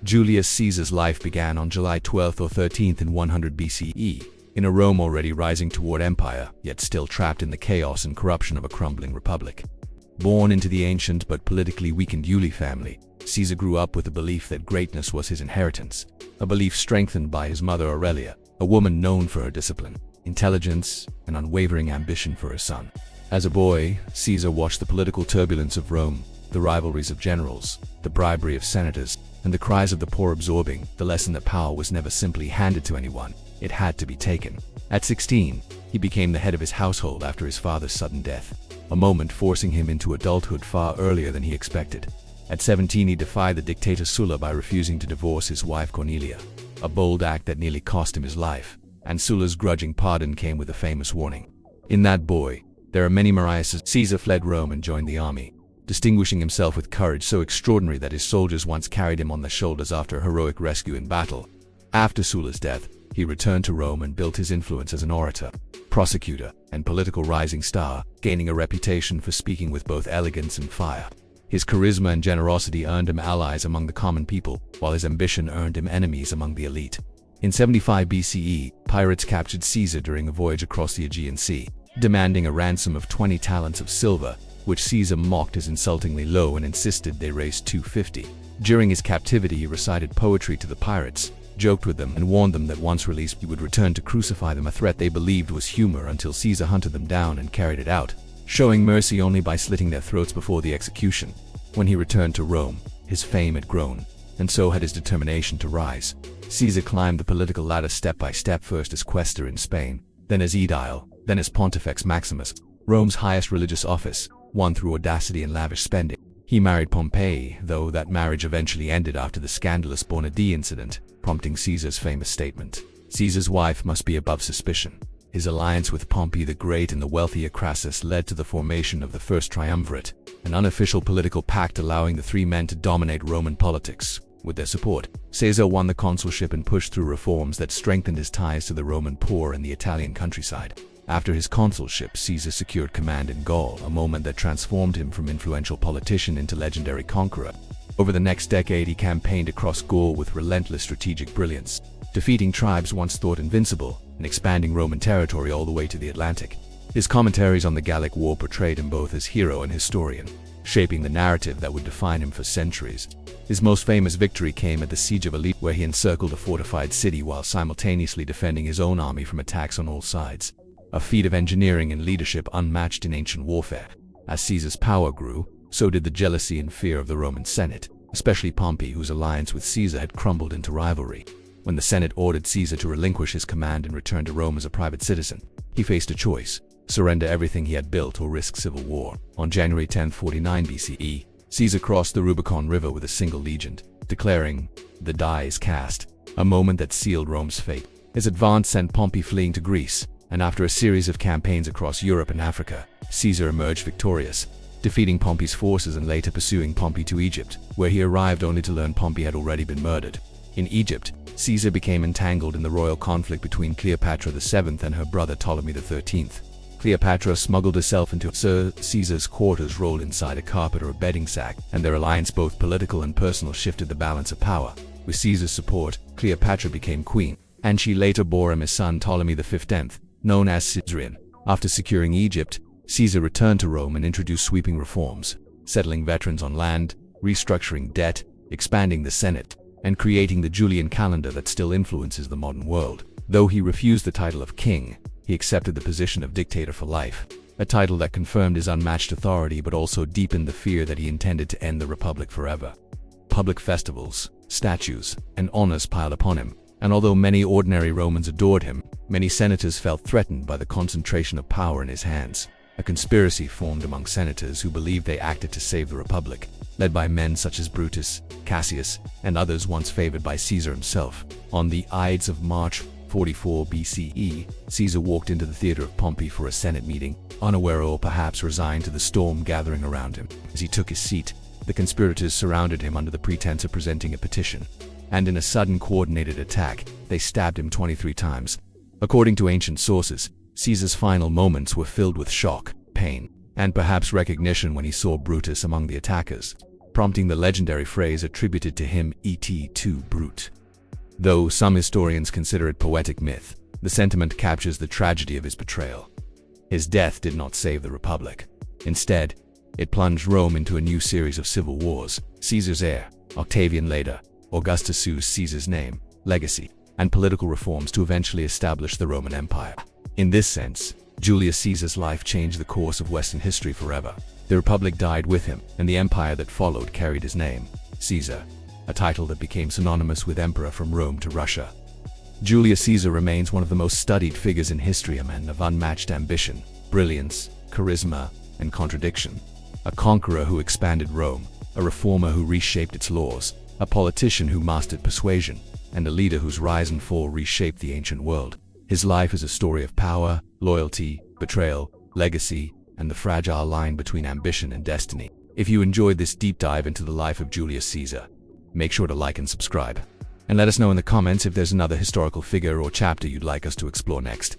Julius Caesar's life began on July 12th or 13th in 100 BCE, in a Rome already rising toward empire, yet still trapped in the chaos and corruption of a crumbling republic. Born into the ancient but politically weakened Iuli family, Caesar grew up with the belief that greatness was his inheritance, a belief strengthened by his mother Aurelia, a woman known for her discipline, intelligence, and unwavering ambition for her son. As a boy, Caesar watched the political turbulence of Rome, the rivalries of generals, the bribery of senators, and the cries of the poor absorbing the lesson that power was never simply handed to anyone, it had to be taken. At 16, he became the head of his household after his father's sudden death, a moment forcing him into adulthood far earlier than he expected. At 17, he defied the dictator Sulla by refusing to divorce his wife Cornelia, a bold act that nearly cost him his life, and Sulla's grudging pardon came with a famous warning. In that boy, there are many Mariuses. Caesar fled Rome and joined the army, distinguishing himself with courage so extraordinary that his soldiers once carried him on their shoulders after a heroic rescue in battle. After Sulla's death, he returned to Rome and built his influence as an orator, prosecutor, and political rising star, gaining a reputation for speaking with both elegance and fire. His charisma and generosity earned him allies among the common people, while his ambition earned him enemies among the elite. In 75 BCE, pirates captured Caesar during a voyage across the Aegean Sea, demanding a ransom of 20 talents of silver, which Caesar mocked as insultingly low and insisted they raise 250. During his captivity, he recited poetry to the pirates, joked with them, and warned them that once released he would return to crucify them, a threat they believed was humor until Caesar hunted them down and carried it out, showing mercy only by slitting their throats before the execution. When he returned to Rome, his fame had grown, and so had his determination to rise. Caesar climbed the political ladder step by step, first as quaestor in Spain, then as aedile, then as Pontifex Maximus, Rome's highest religious office, won through audacity and lavish spending. He married Pompey, though that marriage eventually ended after the scandalous Bonadi incident, prompting Caesar's famous statement, "Caesar's wife must be above suspicion." His alliance with Pompey the Great and the wealthier Crassus led to the formation of the First Triumvirate, an unofficial political pact allowing the three men to dominate Roman politics. With their support, Caesar won the consulship and pushed through reforms that strengthened his ties to the Roman poor and the Italian countryside. After his consulship, Caesar secured command in Gaul, a moment that transformed him from influential politician into legendary conqueror. Over the next decade, he campaigned across Gaul with relentless strategic brilliance, defeating tribes once thought invincible and expanding Roman territory all the way to the Atlantic. His commentaries on the Gallic War portrayed him both as hero and historian, shaping the narrative that would define him for centuries. His most famous victory came at the Siege of Ilis, where he encircled a fortified city while simultaneously defending his own army from attacks on all sides, a feat of engineering and leadership unmatched in ancient warfare. As Caesar's power grew, so did the jealousy and fear of the Roman Senate, especially Pompey, whose alliance with Caesar had crumbled into rivalry. When the Senate ordered Caesar to relinquish his command and return to Rome as a private citizen, he faced a choice: surrender everything he had built or risk civil war. On January 10, 49 BCE, Caesar crossed the Rubicon River with a single legion, declaring, "The die is cast," a moment that sealed Rome's fate. His advance sent Pompey fleeing to Greece, and after a series of campaigns across Europe and Africa, Caesar emerged victorious, defeating Pompey's forces and later pursuing Pompey to Egypt, where he arrived only to learn Pompey had already been murdered. In Egypt, Caesar became entangled in the royal conflict between Cleopatra VII and her brother Ptolemy XIII. Cleopatra smuggled herself into Sir Caesar's quarters, rolled inside a carpet or a bedding sack, and their alliance, both political and personal, shifted the balance of power. With Caesar's support, Cleopatra became queen, and she later bore him his son Ptolemy XV, known as Caesarion. After securing Egypt, Caesar returned to Rome and introduced sweeping reforms, settling veterans on land, restructuring debt, expanding the Senate, and creating the Julian calendar that still influences the modern world. Though he refused the title of king, he accepted the position of dictator for life, a title that confirmed his unmatched authority but also deepened the fear that he intended to end the republic forever. Public festivals, statues, and honors piled upon him, and although many ordinary Romans adored him, many senators felt threatened by the concentration of power in his hands. A conspiracy formed among senators who believed they acted to save the republic, led by men such as Brutus, Cassius, and others once favored by Caesar himself. On the Ides of March 44 BCE, Caesar walked into the theater of Pompey for a Senate meeting, unaware or perhaps resigned to the storm gathering around him. As he took his seat, the conspirators surrounded him under the pretense of presenting a petition, and in a sudden coordinated attack, they stabbed him 23 times. According to ancient sources, Caesar's final moments were filled with shock, pain, and perhaps recognition when he saw Brutus among the attackers. prompting the legendary phrase attributed to him, "Et tu, Brute." Though some historians consider it poetic myth, the sentiment captures the tragedy of his betrayal. His death did not save the Republic. Instead, it plunged Rome into a new series of civil wars: Caesar's heir, Octavian later, Augustus used Caesar's name, legacy, and political reforms to eventually establish the Roman Empire. In this sense, Julius Caesar's life changed the course of Western history forever. The Republic died with him, and the empire that followed carried his name, Caesar, a title that became synonymous with emperor from Rome to Russia. Julius Caesar remains one of the most studied figures in history, a man of unmatched ambition, brilliance, charisma, and contradiction. A conqueror who expanded Rome, a reformer who reshaped its laws, a politician who mastered persuasion, and a leader whose rise and fall reshaped the ancient world. His life is a story of power, loyalty, betrayal, legacy, and the fragile line between ambition and destiny. If you enjoyed this deep dive into the life of Julius Caesar, make sure to like and subscribe. And let us know in the comments if there's another historical figure or chapter you'd like us to explore next.